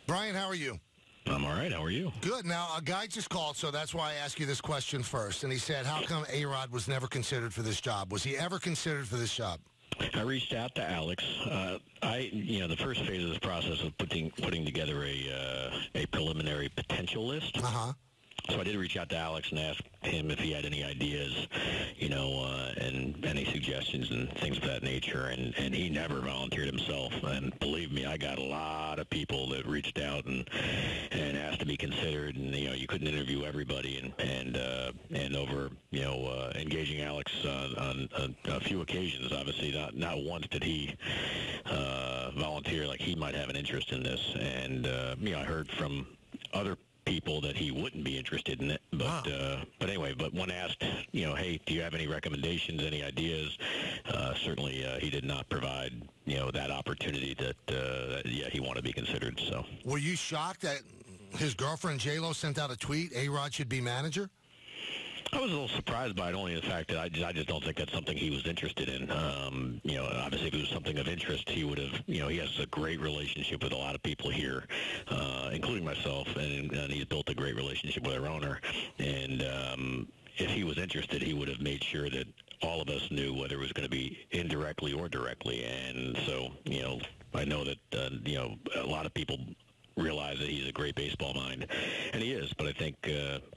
Brian, how are you? I'm all right. How are you? Good. Now, a guy just called, so that's why I ask you this question first. And he said, how come A-Rod was never considered for this job? Was he ever considered for this job? I reached out to Alex. The first phase of this process was putting together a preliminary potential list. Uh-huh. So I did reach out to Alex and ask him if he had any ideas, and any suggestions and things of that nature. And he never volunteered himself. And believe me, I got a lot of people that reached out and asked to be considered. And you couldn't interview everybody. And over engaging Alex on a few occasions, obviously not once did he volunteer like he might have an interest in this. And I heard from other people that he wouldn't be interested in it, but anyway, but when asked, hey, do you have any recommendations, any ideas? Certainly, he did not provide, that opportunity that he wanted to be considered. So, were you shocked that his girlfriend J-Lo sent out a tweet? A-Rod should be manager. I was a little surprised by it, only the fact that I just don't think that's something he was interested in. Obviously, if it was something of interest, he would have, he has a great relationship with a lot of people here, including myself, and he's built a great relationship with our owner. And if he was interested, he would have made sure that all of us knew whether it was going to be indirectly or directly. And so, I know that, a lot of people realize that he's a great baseball mind, and he is. But I think,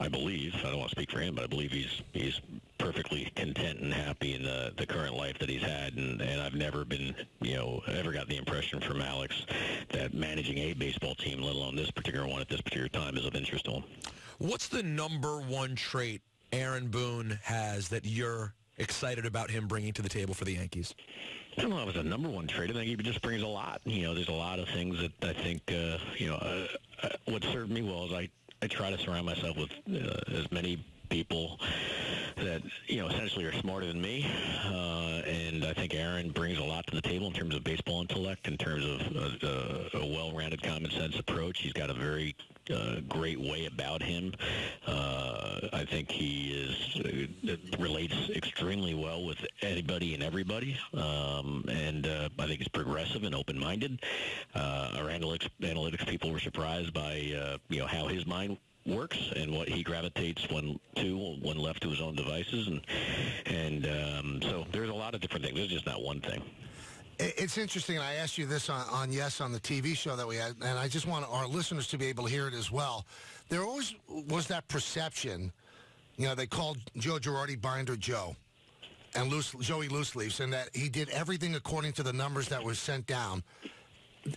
I don't want to speak for him, but I believe he's perfectly content and happy in the current life that he's had. And I've never been, ever got the impression from Alex that managing a baseball team, let alone this particular one at this particular time, is of interest to him. What's the number one trait Aaron Boone has that you're excited about him bringing to the table for the Yankees? I don't know if it's a number one trait. I think he just brings a lot. There's a lot of things that I think, what served me well is I try to surround myself with as many people that, essentially are smarter than me. And I think Aaron brings a lot to the table in terms of baseball intellect, in terms of a well-rounded common sense approach. He's got a very great way about him. I think he relates extremely well with anybody and everybody. And I think he's progressive and open-minded. Our analytics people were surprised by, how his mind works and what he gravitates when left to his own devices. And so there's a lot of different things. There's just not one thing. It's interesting, and I asked you this on Yes on the TV show that we had, and I just want our listeners to be able to hear it as well. There always was that perception, they called Joe Girardi Binder Joe and Joey Loose Leaves, and that he did everything according to the numbers that were sent down.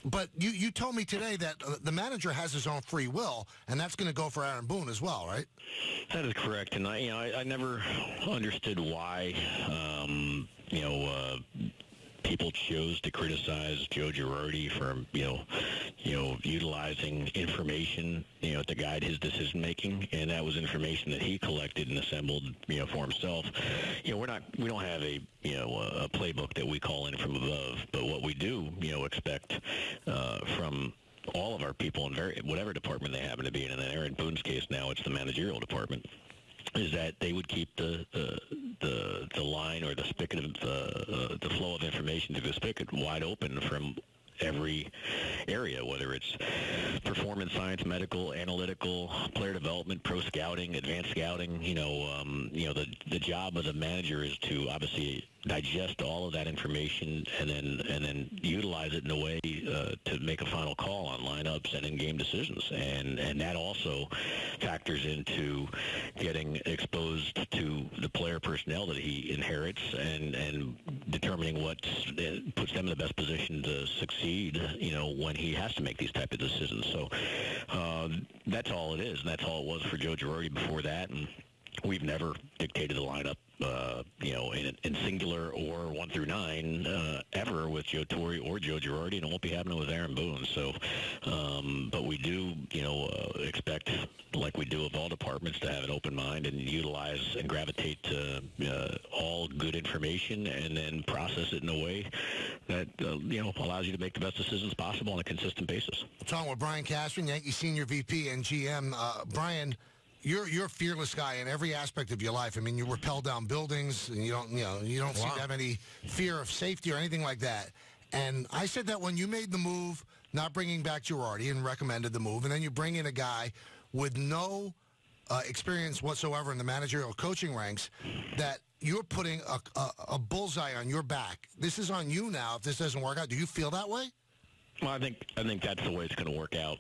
But you told me today that the manager has his own free will, and that's going to go for Aaron Boone as well, right? That is correct, and I never understood why people chose to criticize Joe Girardi for utilizing information to guide his decision making, and that was information that he collected and assembled for himself. We don't have a playbook that we call in from above, but what we do expect from all of our people in whatever department they happen to be in. In Aaron Boone's case now, it's the managerial department, is that they would keep the line or the spigot of the flow of information to the spigot wide open from every area, whether it's performance science, medical, analytical, player development, pro scouting, advanced scouting. The job of the manager is to obviously digest all of that information and then utilize it in a way to make a final call on lineups and in-game decisions. And that also factors into getting exposed to the player personnel that he inherits and determining what puts them in the best position to succeed, when he has to make these type of decisions. So that's all it is, and that's all it was for Joe Girardi before that. And we've never dictated the lineup, in singular or 1 through 9 ever with Joe Torre or Joe Girardi, and it won't be happening with Aaron Boone. So, but we do, expect, like we do of all departments, to have an open mind and utilize and gravitate to all good information, and then process it in a way that allows you to make the best decisions possible on a consistent basis. We're talking with Brian Cashman, Yankee Senior VP and GM. Brian, you're a fearless guy in every aspect of your life. I mean, you rappel down buildings, and you don't seem to have any fear of safety or anything like that. And I said that when you made the move not bringing back Girardi and recommended the move, and then you bring in a guy with no experience whatsoever in the managerial coaching ranks, that you're putting a bullseye on your back. This is on you now if this doesn't work out. Do you feel that way? Well, I think that's the way it's going to work out.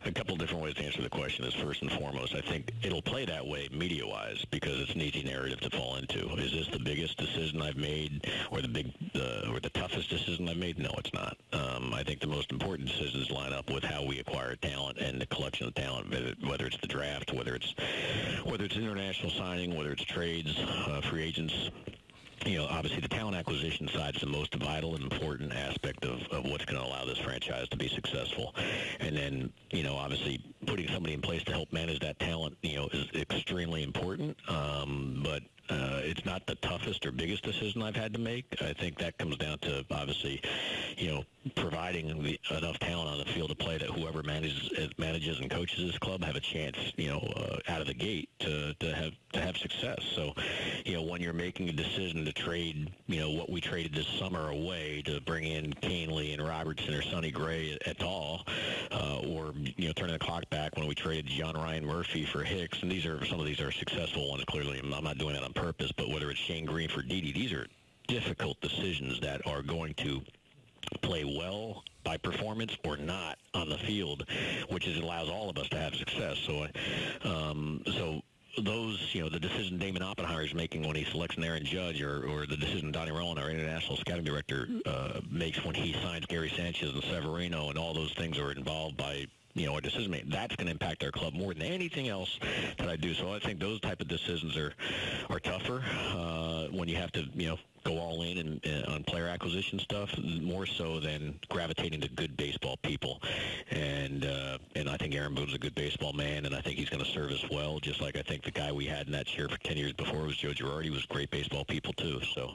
A couple different ways to answer the question is, first and foremost, I think it'll play that way media-wise because it's an easy narrative to fall into. Is this the biggest decision I've made or the toughest decision I've made? No, it's not. I think the most important decisions line up with how we acquire talent and the collection of talent, whether it's the draft, whether it's international signing, whether it's trades, free agents. Obviously the talent acquisition side is the most vital and important aspect of what's going to allow this franchise to be successful. And then, obviously putting somebody in place to help manage that talent, is extremely important. But it's not the toughest or biggest decision I've had to make. I think that comes down to, obviously, providing enough talent on the field to play that whoever manages and coaches this club have a chance, out of the gate to have success. So, when you're making a decision to trade, what we traded this summer away to bring in Canely and Robertson or Sonny Gray et al., or, turning the clock back when we traded John Ryan Murphy for Hicks, and some of these are successful ones, clearly. I'm not doing that on purpose, but whether it's Shane Green for Didi, these are difficult decisions that are going to play well by performance or not on the field, which allows all of us to have success. So those, the decision Damon Oppenheimer is making when he selects an Aaron Judge, or the decision Donnie Rowan, our international scouting director, makes when he signs Gary Sanchez and Severino, and all those things are involved by our decision making, that's going to impact our club more than anything else that I do. So I think those type of decisions are tougher when you have to, go all in and on player acquisition stuff, more so than gravitating to good baseball people. And I think Aaron Boone's a good baseball man, and I think he's going to serve us well, just like I think the guy we had in that chair for 10 years before was Joe Girardi, was great baseball people too. So